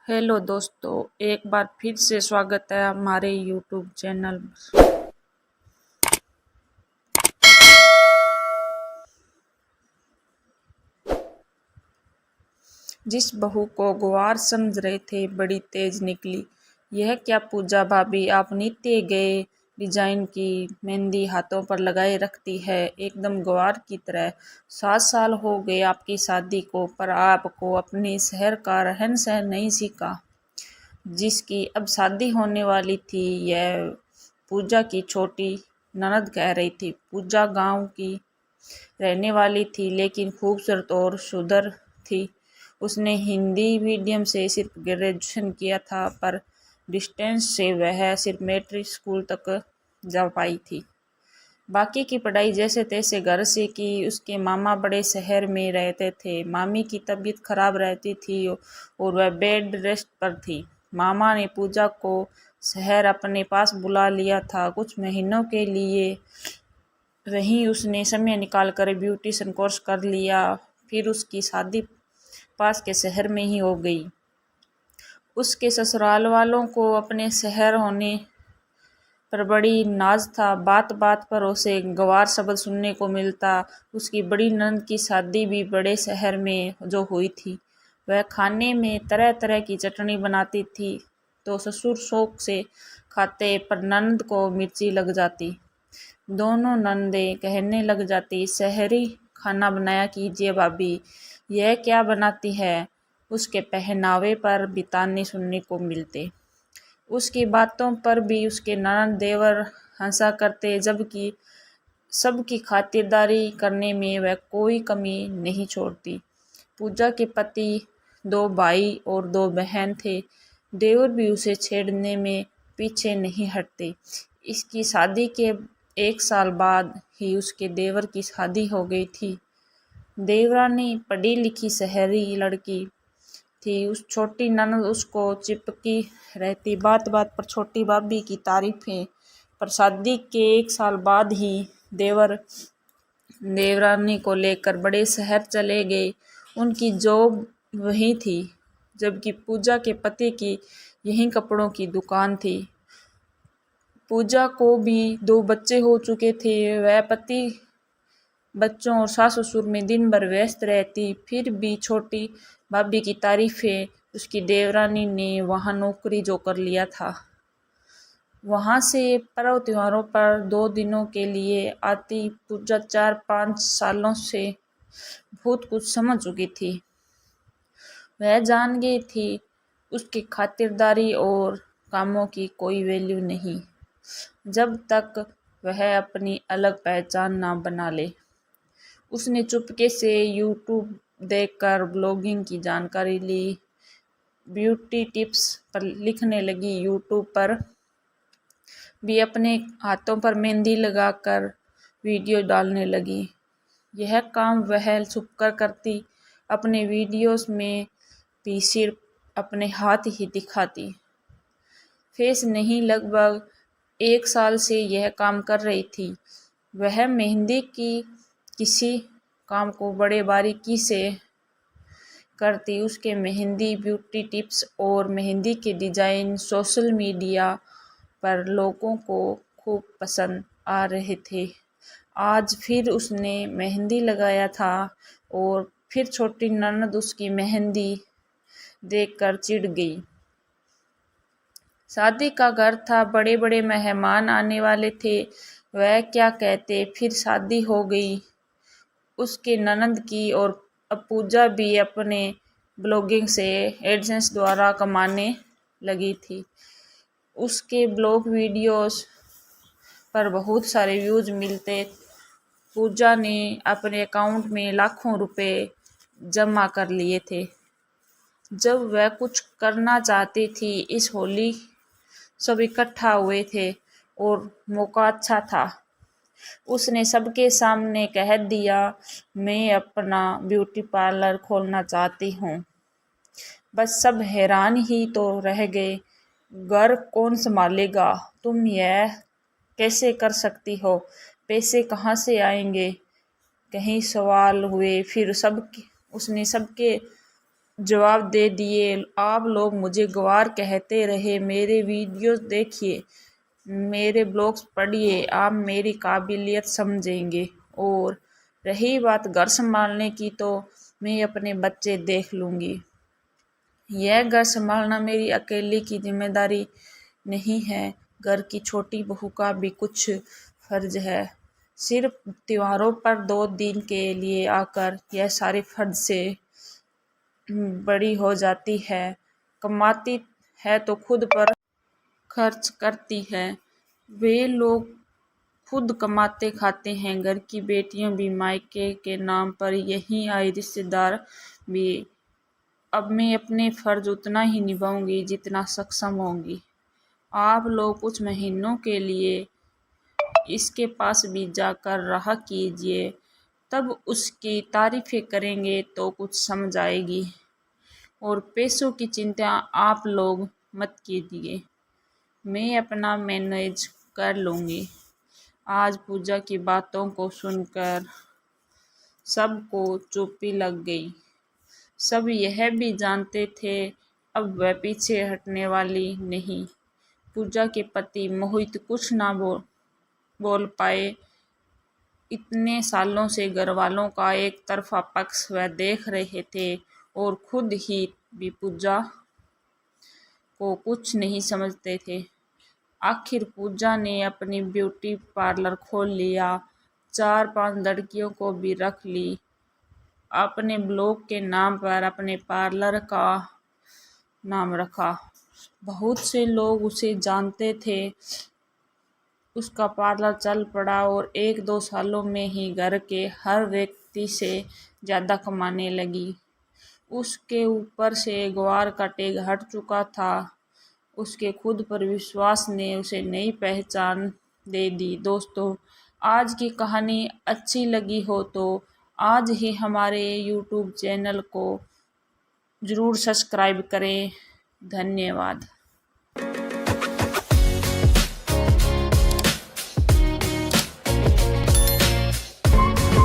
Hello दोस्तों, एक बार फिर से स्वागत है हमारे यूट्यूब चैनल। जिस बहू को गुआर समझ रहे थे बड़ी तेज निकली। यह क्या पूजा भाभी, आप नित्य गए डिजाइन की मेहंदी हाथों पर लगाए रखती है, एकदम गुआर की तरह। 7 साल हो गए आपकी शादी को, पर आपको अपने शहर का रहन सहन नहीं सीखा। जिसकी अब शादी होने वाली थी, यह पूजा की छोटी ननद कह रही थी। पूजा गांव की रहने वाली थी, लेकिन खूबसूरत और सुंदर थी। उसने हिंदी मीडियम से सिर्फ ग्रेजुएशन किया था, पर डिस्टेंस से वह सिर्फ मैट्रिक स्कूल तक जा पाई थी। बाकी की पढ़ाई जैसे तैसे घर से की। उसके मामा बड़े शहर में रहते थे। मामी की तबीयत खराब रहती थी और वह बेड रेस्ट पर थी। मामा ने पूजा को शहर अपने पास बुला लिया था। कुछ महीनों के लिए वहीं उसने समय निकालकर ब्यूटिशियन कोर्स कर लिया। फिर उसकी शादी पास के शहर में ही हो गई। उसके ससुराल वालों को अपने शहर होने पर बड़ी नाज था। बात बात पर उसे गंवार शब्द सुनने को मिलता। उसकी बड़ी ननद की शादी भी बड़े शहर में जो हुई थी। वह खाने में तरह तरह की चटनी बनाती थी, तो ससुर शौक से खाते, पर ननद को मिर्ची लग जाती। दोनों नंदें कहने लग जाती, शहरी खाना बनाया कीजिए भाभी, यह क्या बनाती है। उसके पहनावे पर भी ताने सुनने को मिलते। उसकी बातों पर भी उसके ननद देवर हंसा करते, जबकि सबकी खातिरदारी करने में वह कोई कमी नहीं छोड़ती। पूजा के पति 2 भाई और 2 बहन थे। देवर भी उसे छेड़ने में पीछे नहीं हटते। इसकी शादी के 1 साल बाद ही उसके देवर की शादी हो गई थी। देवरानी पढ़ी लिखी शहरी लड़की थी। उस छोटी ननद उसको चिपकी रहती, बात बात पर छोटी भाभी की तारीफें। पर शादी के 1 साल बाद ही देवर देवरानी को लेकर बड़े शहर चले गए। उनकी जॉब वहीं थी, जबकि पूजा के पति की यहीं कपड़ों की दुकान थी। पूजा को भी 2 बच्चे हो चुके थे। वह पति, बच्चों और सास ससुर में दिन भर व्यस्त रहती। फिर भी छोटी भाभी की तारीफें। उसकी देवरानी ने वहाँ नौकरी जो कर लिया था, वहाँ से पर्व त्योहारों पर 2 दिनों के लिए आती। पूजा 4-5 सालों से बहुत कुछ समझ चुकी थी। वह जान गई थी उसकी खातिरदारी और कामों की कोई वैल्यू नहीं, जब तक वह अपनी अलग पहचान ना बना ले। उसने चुपके से यूट्यूब देखकर ब्लॉगिंग की जानकारी ली, ब्यूटी टिप्स पर लिखने लगी। यूट्यूब पर भी अपने हाथों पर मेहंदी लगाकर वीडियो डालने लगी। यह काम वह छुपकर करती, अपने वीडियोस में भी सिर्फ अपने हाथ ही दिखाती। फेस नहीं, लगभग 1 साल से यह काम कर रही थी। वह मेहंदी की किसी काम को बड़े बारीकी से करती। उसके मेहंदी ब्यूटी टिप्स और मेहंदी के डिज़ाइन सोशल मीडिया पर लोगों को खूब पसंद आ रहे थे। आज फिर उसने मेहंदी लगाया था और फिर छोटी ननद उसकी मेहंदी देखकर चिढ़ गई। शादी का घर था, बड़े बड़े मेहमान आने वाले थे। वह क्या कहते, फिर शादी हो गई उसके ननद की, और अब पूजा भी अपने ब्लॉगिंग से एडसेंस द्वारा कमाने लगी थी। उसके ब्लॉग वीडियोस पर बहुत सारे व्यूज मिलते। पूजा ने अपने अकाउंट में लाखों रुपए जमा कर लिए थे। जब वह कुछ करना चाहती थी, इस होली सब इकट्ठा हुए थे और मौका अच्छा था। उसने सबके सामने कह दिया, मैं अपना ब्यूटी पार्लर खोलना चाहती हूँ। बस सब हैरान ही तो रह गए। घर कौन संभालेगा, तुम यह कैसे कर सकती हो, पैसे कहाँ से आएंगे, कहीं सवाल हुए। फिर उसने सबके जवाब दे दिए। आप लोग मुझे गंवार कहते रहे, मेरे वीडियोस देखिए, मेरे ब्लॉग्स पढ़िए, आप मेरी काबिलियत समझेंगे। और रही बात घर संभालने की, तो मैं अपने बच्चे देख लूँगी। यह घर संभालना मेरी अकेले की जिम्मेदारी नहीं है, घर की छोटी बहू का भी कुछ फर्ज है। सिर्फ त्योहारों पर 2 दिन के लिए आकर यह सारे फर्ज से बड़ी हो जाती है। कमाती है तो खुद पर खर्च करती है। वे लोग खुद कमाते खाते हैं। घर की बेटियां भी मायके के नाम पर यहीं आई, रिश्तेदार भी। अब मैं अपने फर्ज उतना ही निभाऊंगी जितना सक्षम होंगी। आप लोग कुछ महीनों के लिए इसके पास भी जाकर रहा कीजिए, तब उसकी तारीफें करेंगे तो कुछ समझ आएगी। और पैसों की चिंता आप लोग मत कीजिए, मैं अपना मैनेज कर लूँगी। आज पूजा की बातों को सुनकर सबको चुप्पी लग गई। सब यह भी जानते थे अब वह पीछे हटने वाली नहीं। पूजा के पति मोहित कुछ ना बोल पाए। इतने सालों से घरवालों का एक तरफा पक्ष वह देख रहे थे और खुद ही भी पूजा को कुछ नहीं समझते थे। आखिर पूजा ने अपनी ब्यूटी पार्लर खोल लिया, 4-5 लड़कियों को भी रख ली। अपने ब्लॉग के नाम पर अपने पार्लर का नाम रखा। बहुत से लोग उसे जानते थे। उसका पार्लर चल पड़ा और 1-2 सालों में ही घर के हर व्यक्ति से ज़्यादा कमाने लगी। उसके ऊपर से ग्वार का टैग हट चुका था। उसके खुद पर विश्वास ने उसे नई पहचान दे दी। दोस्तों, आज की कहानी अच्छी लगी हो तो आज ही हमारे YouTube चैनल को ज़रूर सब्सक्राइब करें। धन्यवाद।